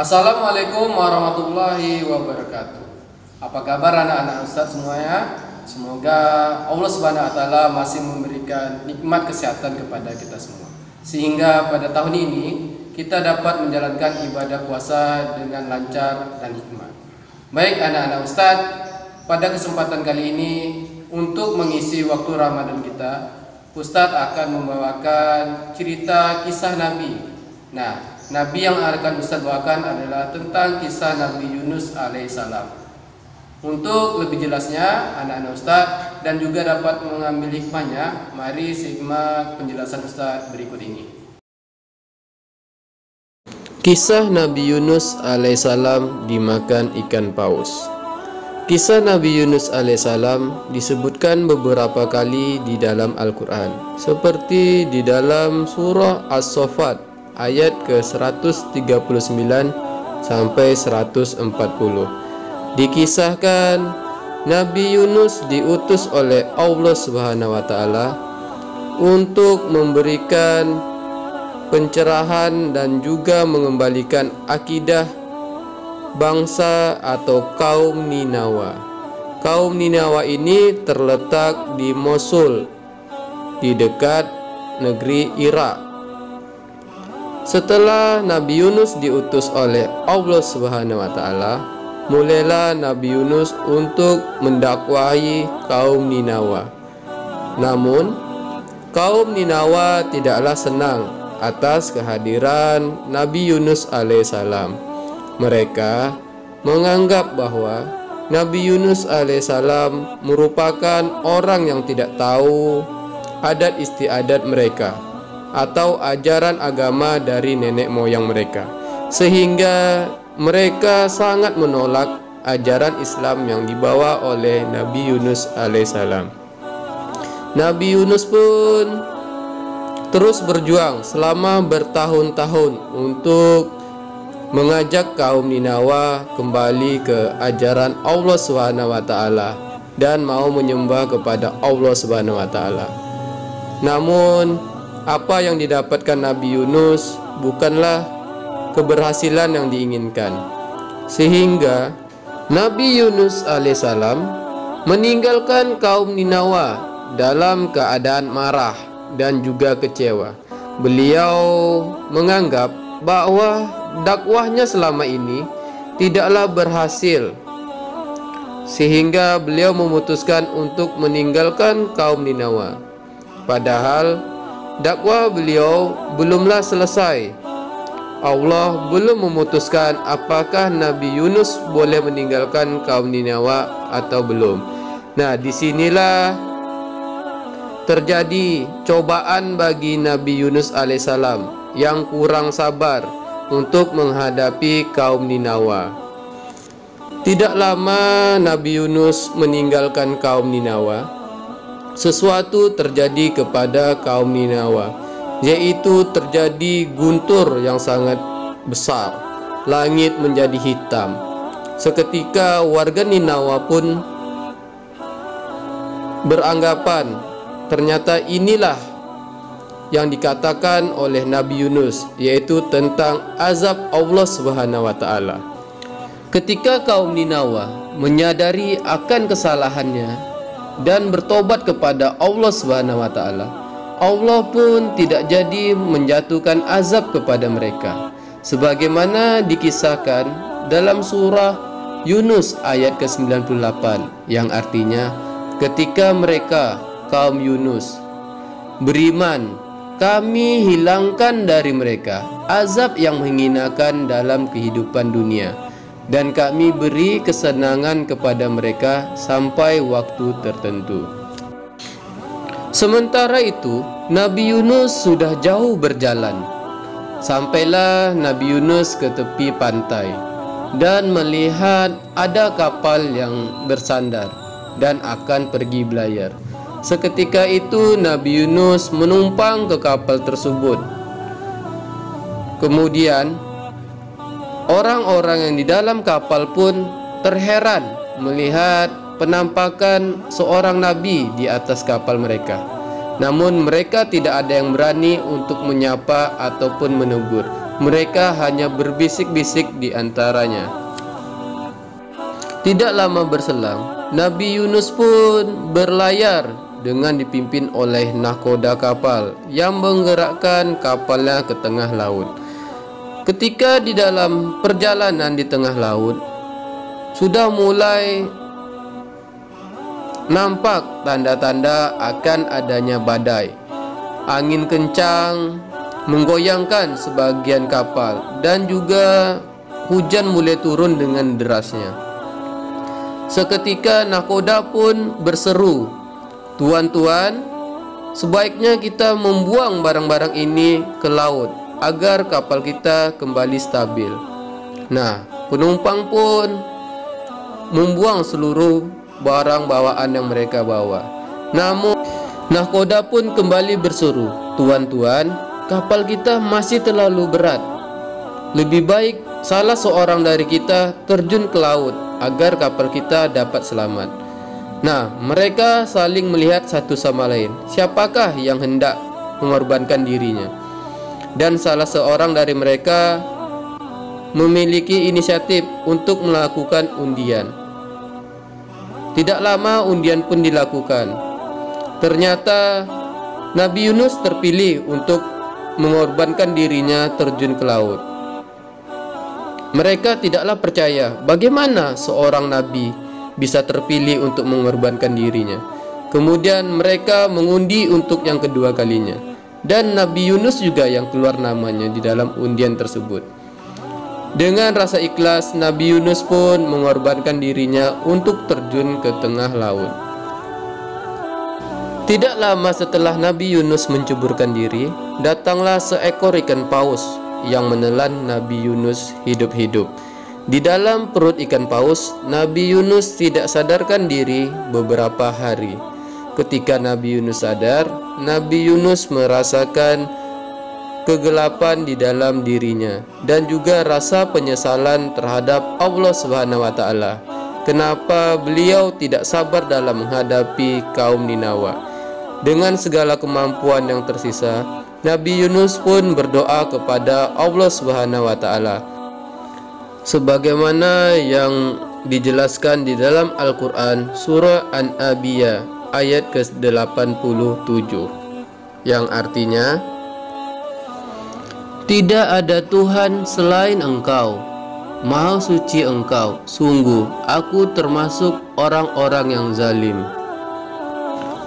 Assalamualaikum warahmatullahi wabarakatuh. Apa kabar anak-anak Ustadz semuanya? Semoga Allah Subhanahu wa taala masih memberikan nikmat kesehatan kepada kita semua, sehingga pada tahun ini kita dapat menjalankan ibadah puasa dengan lancar dan hikmat. Baik anak-anak Ustadz, pada kesempatan kali ini untuk mengisi waktu Ramadan kita, Ustadz akan membawakan cerita kisah Nabi. Nah, Nabi yang akan Ustadz bawakan adalah tentang kisah Nabi Yunus alaihissalam. Untuk lebih jelasnya anak-anak Ustadz dan juga dapat mengambil hikmahnya, mari simak penjelasan Ustadz berikut ini. Kisah Nabi Yunus alaihissalam dimakan ikan paus. Kisah Nabi Yunus alaihissalam disebutkan beberapa kali di dalam Al-Quran, seperti di dalam surah As-Saffat ayat ke-139 sampai 140. Dikisahkan Nabi Yunus diutus oleh Allah Subhanahu wa taala untuk memberikan pencerahan dan juga mengembalikan akidah bangsa atau kaum Ninawa. Kaum Ninawa ini terletak di Mosul, di dekat negeri Irak. Setelah Nabi Yunus diutus oleh Allah Subhanahu wa taala, mulailah Nabi Yunus untuk mendakwahi kaum Ninawa. Namun, kaum Ninawa tidaklah senang atas kehadiran Nabi Yunus alaihissalam. Mereka menganggap bahwa Nabi Yunus alaihissalam merupakan orang yang tidak tahu adat istiadat mereka atau ajaran agama dari nenek moyang mereka, sehingga mereka sangat menolak ajaran Islam yang dibawa oleh Nabi Yunus alaihissalam. Nabi Yunus pun terus berjuang selama bertahun-tahun untuk mengajak kaum Ninawa kembali ke ajaran Allah Subhanahu wa taala dan mau menyembah kepada Allah Subhanahu wa taala. Namun apa yang didapatkan Nabi Yunus bukanlah keberhasilan yang diinginkan, sehingga Nabi Yunus alaihissalam meninggalkan kaum Ninawa dalam keadaan marah dan juga kecewa. Beliau menganggap bahwa dakwahnya selama ini tidaklah berhasil, sehingga beliau memutuskan untuk meninggalkan kaum Ninawa. Padahal dakwah beliau belumlah selesai. Allah belum memutuskan apakah Nabi Yunus boleh meninggalkan kaum Ninawa atau belum. Nah, disinilah terjadi cobaan bagi Nabi Yunus alaihissalam yang kurang sabar untuk menghadapi kaum Ninawa. Tidak lama Nabi Yunus meninggalkan kaum Ninawa, sesuatu terjadi kepada kaum Ninawa, yaitu terjadi guntur yang sangat besar. Langit menjadi hitam. Seketika warga Ninawa pun beranggapan ternyata inilah yang dikatakan oleh Nabi Yunus, yaitu tentang azab Allah Subhanahu wa taala. Ketika kaum Ninawa menyadari akan kesalahannya dan bertobat kepada Allah Subhanahu wa taala, Allah pun tidak jadi menjatuhkan azab kepada mereka, sebagaimana dikisahkan dalam surah Yunus ayat ke-98, yang artinya ketika mereka kaum Yunus beriman, kami hilangkan dari mereka azab yang menghinakan dalam kehidupan dunia, dan kami beri kesenangan kepada mereka sampai waktu tertentu. Sementara itu, Nabi Yunus sudah jauh berjalan. Sampailah Nabi Yunus ke tepi pantai dan melihat ada kapal yang bersandar dan akan pergi belayar. Seketika itu Nabi Yunus menumpang ke kapal tersebut. Kemudian orang-orang yang di dalam kapal pun terheran melihat penampakan seorang nabi di atas kapal mereka. Namun mereka tidak ada yang berani untuk menyapa ataupun menegur, mereka hanya berbisik-bisik di antaranya. Tidak lama berselang, Nabi Yunus pun berlayar dengan dipimpin oleh nahkoda kapal yang menggerakkan kapalnya ke tengah laut. Ketika di dalam perjalanan di tengah laut, sudah mulai nampak tanda-tanda akan adanya badai. Angin kencang menggoyangkan sebagian kapal dan juga hujan mulai turun dengan derasnya. Seketika nahkoda pun berseru, "Tuan-tuan, sebaiknya kita membuang barang-barang ini ke laut agar kapal kita kembali stabil." Nah, penumpang pun membuang seluruh barang bawaan yang mereka bawa. Namun nahkoda pun kembali berseru, "Tuan-tuan, kapal kita masih terlalu berat. Lebih baik salah seorang dari kita terjun ke laut agar kapal kita dapat selamat." Nah, mereka saling melihat satu sama lain, siapakah yang hendak mengorbankan dirinya. Dan salah seorang dari mereka memiliki inisiatif untuk melakukan undian. Tidak lama undian pun dilakukan. Ternyata Nabi Yunus terpilih untuk mengorbankan dirinya terjun ke laut. Mereka tidaklah percaya bagaimana seorang nabi bisa terpilih untuk mengorbankan dirinya. Kemudian mereka mengundi untuk yang kedua kalinya, dan Nabi Yunus juga yang keluar namanya di dalam undian tersebut. Dengan rasa ikhlas, Nabi Yunus pun mengorbankan dirinya untuk terjun ke tengah laut. Tidak lama setelah Nabi Yunus menceburkan diri, datanglah seekor ikan paus yang menelan Nabi Yunus hidup-hidup. Di dalam perut ikan paus, Nabi Yunus tidak sadarkan diri beberapa hari. Ketika Nabi Yunus sadar, Nabi Yunus merasakan kegelapan di dalam dirinya dan juga rasa penyesalan terhadap Allah Subhanahu wa taala. Kenapa beliau tidak sabar dalam menghadapi kaum Ninawa? Dengan segala kemampuan yang tersisa, Nabi Yunus pun berdoa kepada Allah Subhanahu wa taala sebagaimana yang dijelaskan di dalam Al-Qur'an surah An-Nabiyah ayat ke-87 yang artinya, "Tidak ada Tuhan selain Engkau, Maha Suci Engkau, sungguh aku termasuk orang-orang yang zalim."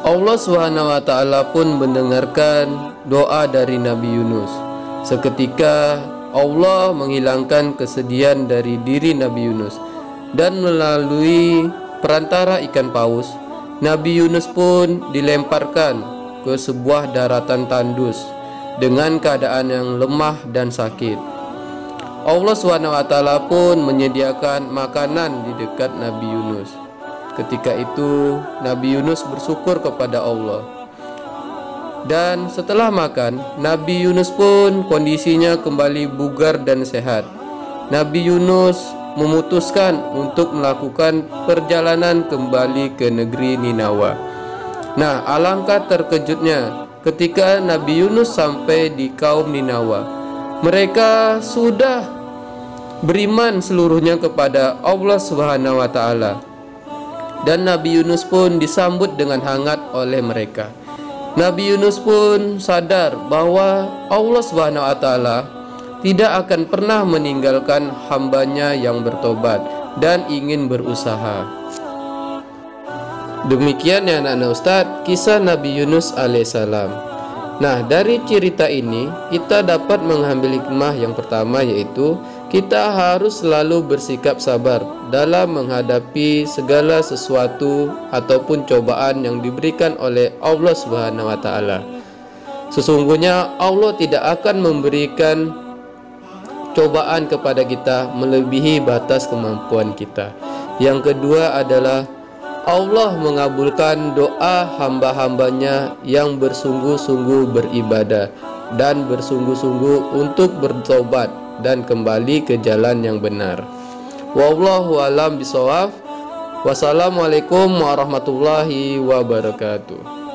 Allah Subhanahu wa taala pun mendengarkan doa dari Nabi Yunus. Seketika Allah menghilangkan kesedihan dari diri Nabi Yunus, dan melalui perantara ikan paus, Nabi Yunus pun dilemparkan ke sebuah daratan tandus dengan keadaan yang lemah dan sakit. Allah SWT pun menyediakan makanan di dekat Nabi Yunus. Ketika itu Nabi Yunus bersyukur kepada Allah. Dan setelah makan, Nabi Yunus pun kondisinya kembali bugar dan sehat. Nabi Yunus memutuskan untuk melakukan perjalanan kembali ke negeri Ninawa. Nah, alangkah terkejutnya ketika Nabi Yunus sampai di kaum Ninawa. Mereka sudah beriman seluruhnya kepada Allah Subhanahu wa taala. Dan Nabi Yunus pun disambut dengan hangat oleh mereka. Nabi Yunus pun sadar bahwa Allah Subhanahu wa taala tidak akan pernah meninggalkan hambanya yang bertobat dan ingin berusaha. Demikian ya anak-anak Ustadz, kisah Nabi Yunus alaihissalam. Nah, dari cerita ini kita dapat mengambil hikmah yang pertama, yaitu kita harus selalu bersikap sabar dalam menghadapi segala sesuatu ataupun cobaan yang diberikan oleh Allah Subhanahu wa taala. Sesungguhnya Allah tidak akan memberikan cobaan kepada kita melebihi batas kemampuan kita. Yang kedua adalah Allah mengabulkan doa hamba-hambanya yang bersungguh-sungguh beribadah dan bersungguh-sungguh untuk bertobat dan kembali ke jalan yang benar. Wallahu a'lam bishawab. Wassalamualaikum warahmatullahi wabarakatuh.